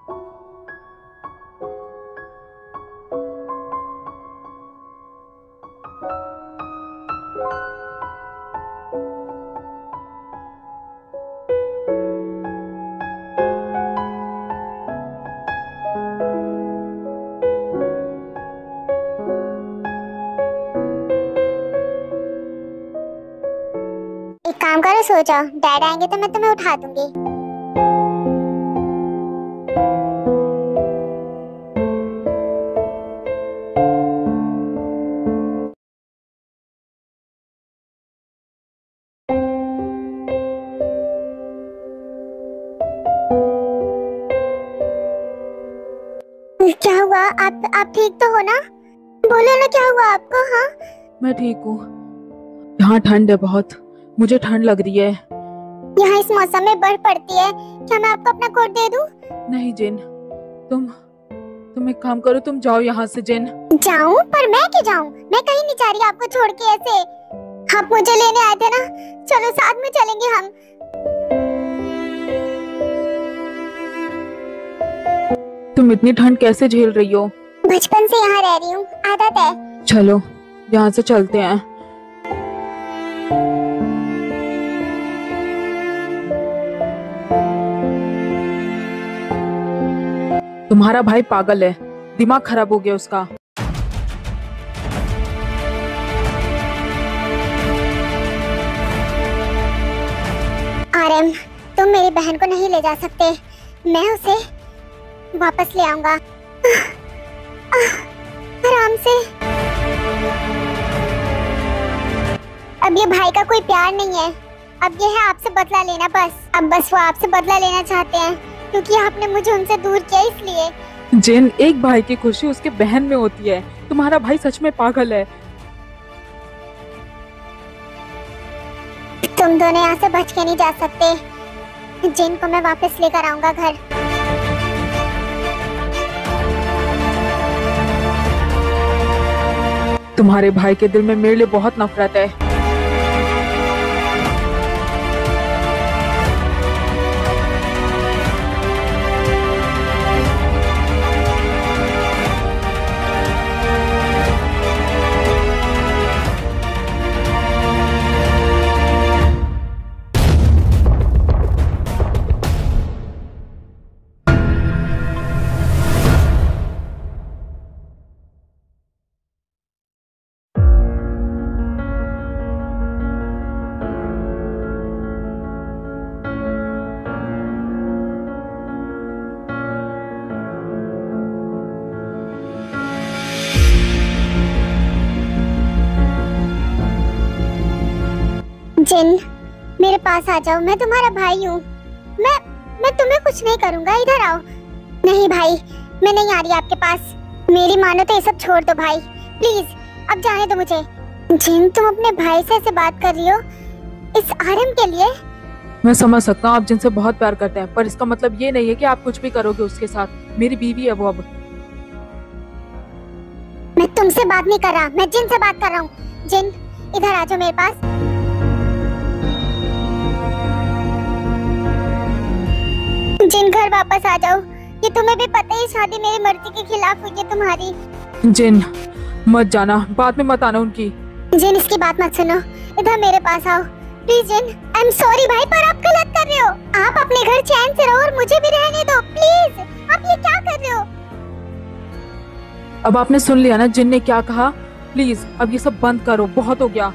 एक काम करो, सो जाओ। डैड आएंगे तो मैं तुम्हें उठा दूंगी। क्या हुआ? आप ठीक तो हो ना? बोलो ना, क्या हुआ आपको? हाँ, मैं ठीक हूँ। यहाँ ठंड है बहुत, मुझे ठंड लग रही है। यहाँ इस मौसम में बर्फ पड़ती है। क्या मैं आपको अपना कोट दे दूँ? नहीं जिन, तुम एक काम करो, तुम जाओ यहाँ से जिन। जाऊँ? पर मैं क्यों जाऊँ? मैं कहीं नहीं जा रही आपको छोड़ के ऐसे। आप मुझे लेने आए थे ना, चलो साथ में चलेंगे हम। तुम इतनी ठंड कैसे झेल रही हो? बचपन से यहाँ रह रही हूँ, आदत है। चलो यहाँ से चलते हैं। तुम्हारा भाई पागल है, दिमाग खराब हो गया उसका। आरएम, तुम मेरी बहन को नहीं ले जा सकते। मैं उसे वापस ले आऊंगा। आराम से। अब ये भाई का कोई प्यार नहीं है, अब ये है आपसे बदला लेना बस। अब बस वो आपसे बदला लेना चाहते हैं क्योंकि आपने मुझे उनसे दूर किया, इसलिए। जिन, एक भाई की खुशी उसके बहन में होती है। तुम्हारा भाई सच में पागल है। तुम दोनों यहाँ से बच के नहीं जा सकते। जिन को मैं वापस लेकर आऊंगा घर। तुम्हारे भाई के दिल में मेरे लिए बहुत नफरत है। जिन, मेरे पास आ जाओ, मैं तुम्हारा भाई हूँ। मैं तुम्हें कुछ नहीं करूँगा, इधर आओ। नहीं भाई, मैं नहीं आ रही आपके पास। मेरी मानो तो ये सब छोड़ दो भाई, प्लीज अब जाने दो मुझे। जिन, तुम अपने भाई से ऐसे बात कर रही हो इस आरएम के लिए? मैं समझ सकता हूँ आप जिनसे बहुत प्यार करते हैं, पर इसका मतलब ये नहीं है कि आप कुछ भी करोगे उसके साथ। मेरी बीवी है वो। अब मैं तुमसे बात नहीं कर रहा, मैं जिन से बात कर रहा हूँ। जिन, इधर आ जाओ मेरे पास। जिन, घर वापस आ जाओ। ये तुम्हें भी पता है शादी मेरी मर्जी के खिलाफ हुई है तुम्हारी। जिन, मत जाना, बाद में मत आना उनकी। जिन, इसकी बात मत सुनो, इधर मेरे पास आओ प्लीज। जिन, आई एम सॉरी भाई, पर आप गलत कर रहे हो। आप अपने घर चैन से रहो और मुझे भी रहने दो प्लीज। आप ये क्या कर रहे हो? अब आपने सुन लिया ना जिन ने क्या कहा। प्लीज अब ये सब बंद करो, बहुत हो गया।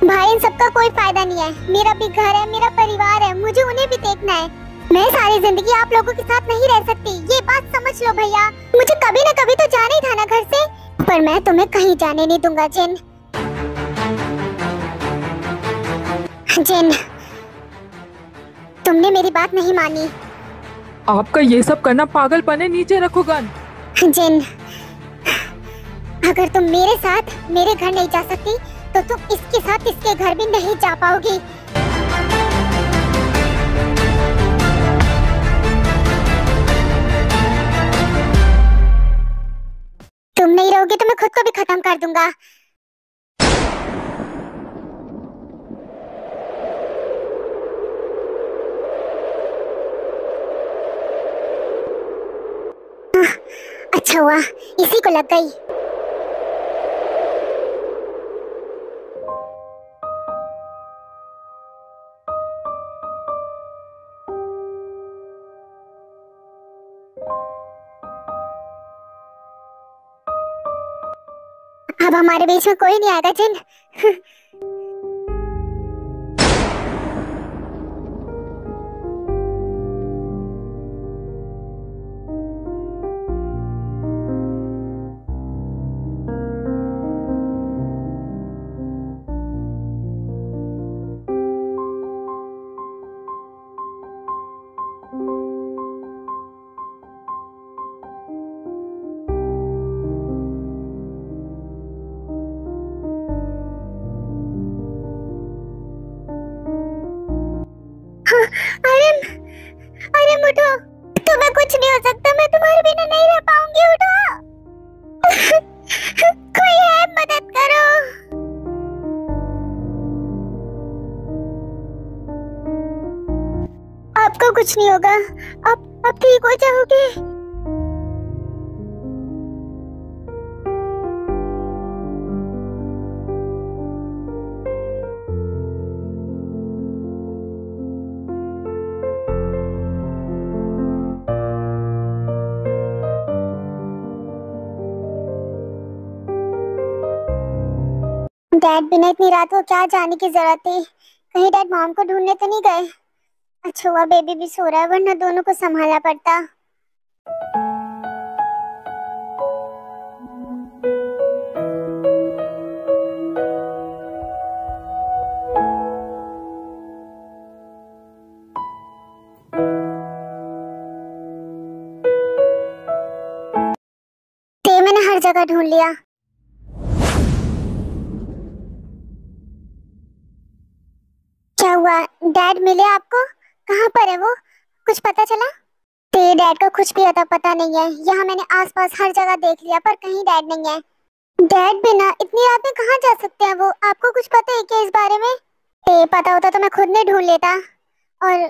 भाई, इन सबका कोई फायदा नहीं है। मेरा भी घर है, मेरा परिवार है, मुझे उन्हें भी देखना है। मैं सारी जिंदगी आप लोगों के साथ नहीं रह सकती, ये बात समझ लो भैया। मुझे कभी न कभी तो जाना ही था ना घर से, पर मैं तुम्हें कहीं जाने नहीं दूंगा। जिन, जिन, तुमने मेरी बात नहीं मानी। आपका ये सब करना पागलपन है, नीचे रखो गन। जिन, अगर तुम मेरे साथ मेरे घर नहीं जा सकती तो तुम इसके साथ इसके घर भी नहीं जा पाओगी। तुम नहीं रहोगे तो मैं खुद को भी खत्म कर दूंगा। अच्छा हुआ, इसी को लग गई। अब हमारे बीच में कोई नहीं आएगा जिन। अरे अरे उठो, तुम्हें कुछ नहीं हो सकता, मैं तुम्हारे बिना नहीं रह पाऊंगी, उठो। कोई है, मदद करो। आपको कुछ नहीं होगा, अब ठीक हो जाओगे। डैड बिना इतनी रात को क्या जाने की जरूरत थी? कहीं डैड मॉम को ढूंढने तो नहीं गए? अच्छा हुआ बेबी भी सो रहा है, वरना दोनों को संभालना पड़ता। ते मैंने हर जगह ढूंढ लिया। क्या हुआ? डैड मिले आपको? कहाँ पर है वो? कुछ पता चला? ते डैड का कुछ भी अता पता नहीं है। यहाँ मैंने आसपास हर जगह देख लिया पर कहीं डैड नहीं है। डैड बिना इतनी रात में कहाँ जा सकते हैं वो? आपको कुछ पता है क्या इस बारे में? पता होता तो मैं खुद ने ढूंढ लेता। और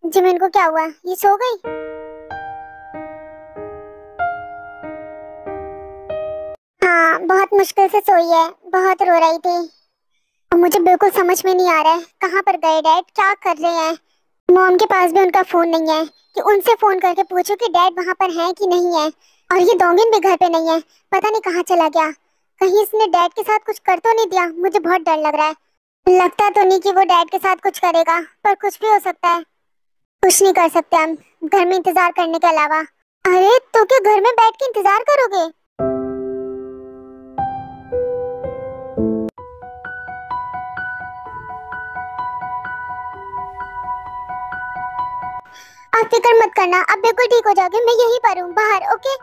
जिमिन को क्या हुआ? ये सो गई? हाँ, बहुत मुश्किल से सोई है, बहुत रो रही थी। और मुझे बिल्कुल समझ में नहीं आ रहा है कहाँ पर गए डैड, क्या कर रहे हैं। मॉम के पास भी उनका फोन नहीं है कि उनसे फोन करके पूछो कि डैड वहाँ पर हैं कि नहीं है। और ये डोंगिन भी घर पे नहीं है, पता नहीं कहाँ चला गया। कहीं इसने डैड के साथ कुछ कर तो नहीं दिया? मुझे बहुत डर लग रहा है। लगता तो नहीं कि वो डैड के साथ कुछ करेगा, पर कुछ भी हो सकता है। कुछ नहीं कर सकते हम घर में इंतजार करने के अलावा। अरे तो क्या घर में बैठ के इंतजार करोगे? आप फिक्र मत करना, आप बिल्कुल ठीक हो जाओगे। मैं यहीं पर हूँ बाहर, ओके?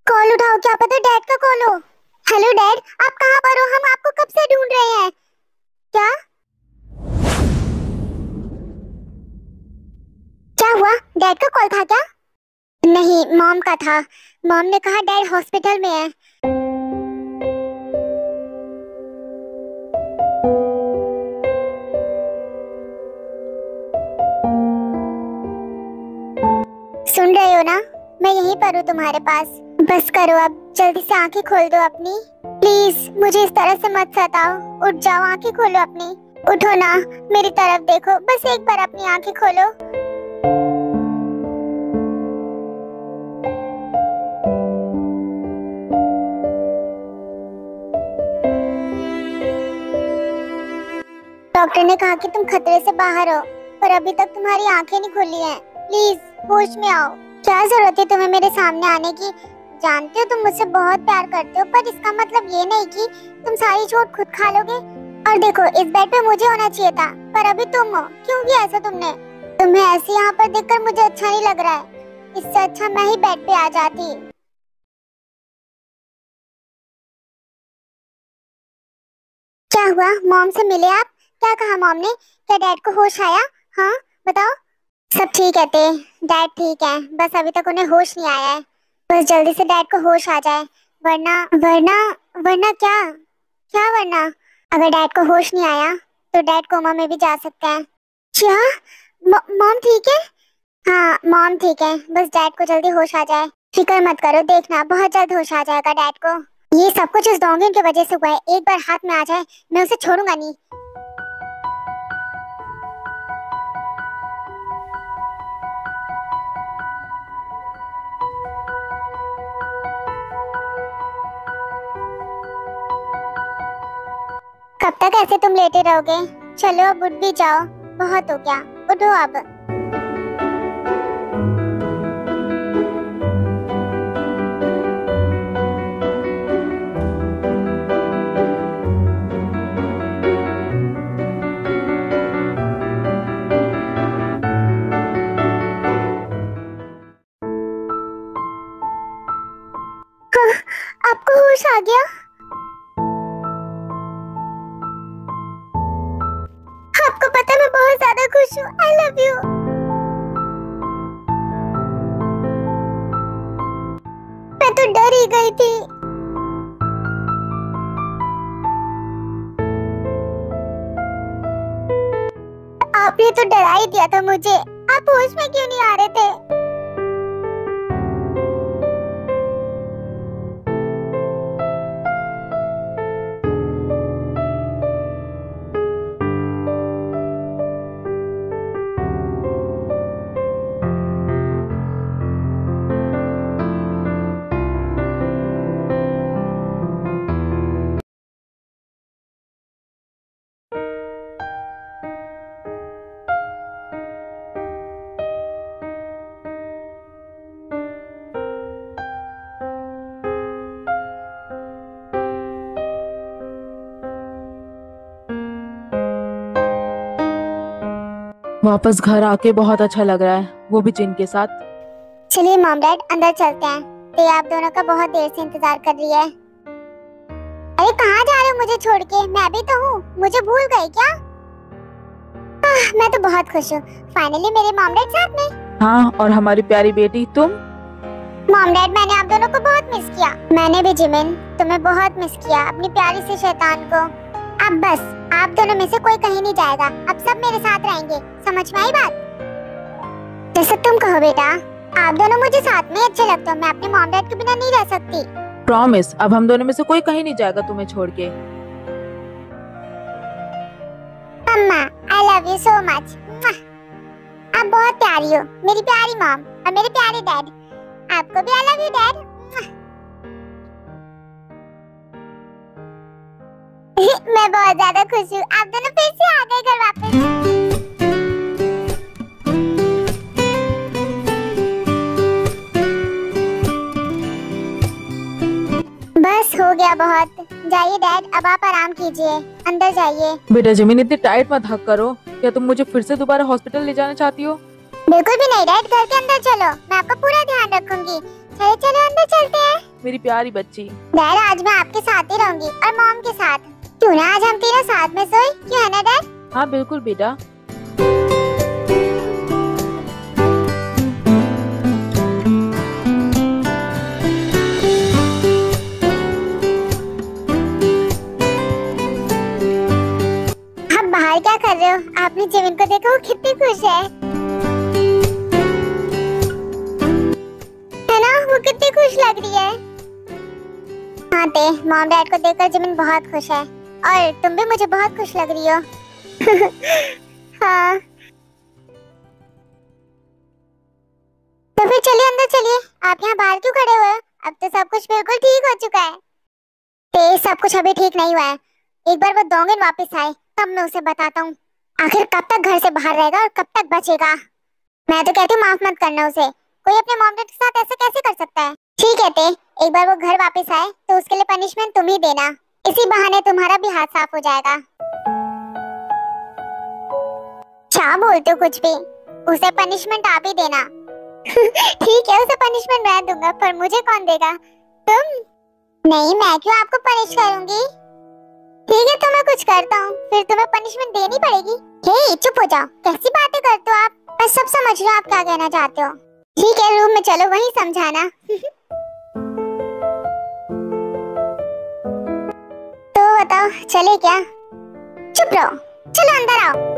कॉल उठाओ, क्या पता डैड का कॉल हो। हेलो डैड, आप कहाँ पर हो? हम आपको कब से ढूंढ रहे हैं। क्या क्या हुआ? डैड का कॉल था क्या? नहीं, मॉम का था। मॉम ने कहा डैड हॉस्पिटल में है। सुन रहे हो ना? मैं यहीं पर हूँ तुम्हारे पास। बस करो अब, जल्दी से आंखें खोल दो अपनी। प्लीज मुझे इस तरह से मत सताओ। उठ जाओ, आंखें खोलो अपनी। उठो ना, मेरी तरफ देखो, बस एक बार अपनी आंखें खोलो। डॉक्टर ने कहा कि तुम खतरे से बाहर हो, पर अभी तक तुम्हारी आंखें नहीं खुली हैं। प्लीज होश में आओ। क्या जरूरत है तुम्हें मेरे सामने आने की? जानती हो तुम मुझसे बहुत प्यार करते हो, पर इसका मतलब ये नहीं कि तुम सारी चोट खुद खा लोगे। और देखो, इस बेड पे मुझे होना चाहिए था, पर अभी तुम हो। क्यों किया ऐसा तुमने? तुम्हें ऐसे यहाँ पर देखकर मुझे अच्छा नहीं लग रहा है। इससे अच्छा मैं ही बेड पे आ जाती। क्या हुआ? मॉम से मिले आप? क्या कहा मॉम ने? क्या डैड को होश आया? हाँ, बताओ। सब ठीक है ते, डैड ठीक है, बस अभी तक उन्हें होश नहीं आया है। बस जल्दी से डैड को होश आ जाए, वरना वरना वरना क्या? क्या वरना? अगर डैड को होश नहीं आया तो डैड कोमा में भी जा सकते हैं। क्या? मॉम ठीक है? हाँ, मॉम ठीक है, बस डैड को जल्दी होश आ जाए। फिक्र मत करो, देखना बहुत जल्द होश आ जाएगा डैड को। ये सब कुछ इस डोंगिन की वजह से हुआ है। एक बार हाथ में आ जाए, मैं उसे छोड़ूंगा नहीं। कब तक ऐसे तुम लेटे रहोगे? चलो अब उठ भी जाओ, बहुत हो गया, उठो अब। हाँ, आपको होश आ गया? आपको पता है मैं बहुत ज्यादा खुश हूँ। I love you. मैं तो डर ही गई थी। आपने तो डरा ही दिया था मुझे। आप होश में क्यों नहीं आ रहे थे? वापस घर आके बहुत अच्छा लग रहा है, वो भी जिन के साथ। चलिए मॉम डैड, अंदर चलते हैं। ते आप दोनों का बहुत देर से इंतजार कर रही है। अरे कहाँ जा रहे हो मुझे छोड़ के? मैं भी तो हूँ, मुझे भूल गए क्या? मैं तो बहुत खुश हूँ, फाइनली मेरे मॉम डैड साथ में। हाँ, और हमारी प्यारी बेटी तुम। मॉम डैड, मैंने आप दोनों को बहुत मिस किया। मैंने भी जिमिन तुम्हें बहुत मिस किया, अपनी प्यारी सी शैतान को। अब बस आप दोनों में से कोई कहीं नहीं जाएगा, अब सब मेरे साथ रहेंगे। समझ में आई बात? जैसे तुम कहो बेटा। आप दोनों मुझे साथ में अच्छे लगते हो, मैं अपने मॉम डैड के बिना नहीं रह सकती। प्रॉमिस, अब हम दोनों में से कोई कहीं नहीं जाएगा तुम्हें छोड़ के। अम्मा, I love you so much. आप बहुत प्यारी हो, मेरी प्यारी मॉम और मेरे प्यारे डैड। आपको भी आई लव यू डैड। मैं बहुत ज्यादा खुश हूँ, आप दोनों फिर से आ गए घर वापस। बस हो गया बहुत। जाइए डैड, अब आप आराम कीजिए, अंदर जाइए। बेटा जिमिन, इतनी टाइट मत हक करो। क्या तुम मुझे फिर से दोबारा हॉस्पिटल ले जाना चाहती हो? बिल्कुल भी नहीं डैड, घर के अंदर चलो, मैं आपका पूरा ध्यान रखूंगी। चलो चलो अंदर चलते हैं। मेरी प्यारी बच्ची। डैड, आज मैं आपके साथ ही रहूंगी और मॉम के साथ। क्यों ना आज हम तीनों साथ में सोए, क्यों है ना डैड? हाँ बिल्कुल बेटा। आप बाहर क्या कर रहे हो? आपने जिमिन को देखा, वो कितनी खुश है ना? वो कितनी खुश लग रही है। हाँ ते, मॉम डैड को देखकर जिमिन बहुत खुश है, और तुम भी मुझे बहुत खुश लग रही हो। हाँ, तो फिर चलिए अंदर चलिए। आप यहाँ बाहर क्यों खड़े हुए हो? अब तो सब कुछ बिल्कुल ठीक हो चुका है। ते, सब कुछ अभी ठीक नहीं हुआ है। एक बार वो डोंगिन वापस आए तब मैं उसे बताता हूँ आखिर कब तक घर से बाहर रहेगा और कब तक बचेगा। मैं तो कहती हूँ माफ मत करना उसे। कोई अपने मॉम डैड के साथ ऐसे कैसे कर सकता है? ठीक है ते, एक बार वो घर वापस आए तो उसके लिए पनिशमेंट तुम ही देना। इसी बहाने तुम्हारा भी हाथ साफ हो जाएगा। क्या बोलते हो कुछ भी, उसे पनिशमेंट आप ही देना। ठीक है, उसे पनिशमेंट मैं दूंगा, पर मुझे कौन देगा? तुम? नहीं, मैं क्यों आपको पनिश करूंगी। ठीक है, तो मैं कुछ करता हूँ, फिर तुम्हें पनिशमेंट देनी पड़ेगी। हे चुप हो जाओ, कैसी बातें करते हो आप? मैं सब समझ रहा हूँ आप क्या कहना चाहते हो। ठीक है, रूम में चलो, वहीं समझाना। तो बताओ, चले क्या? चुप रहो, चलो अंदर आओ।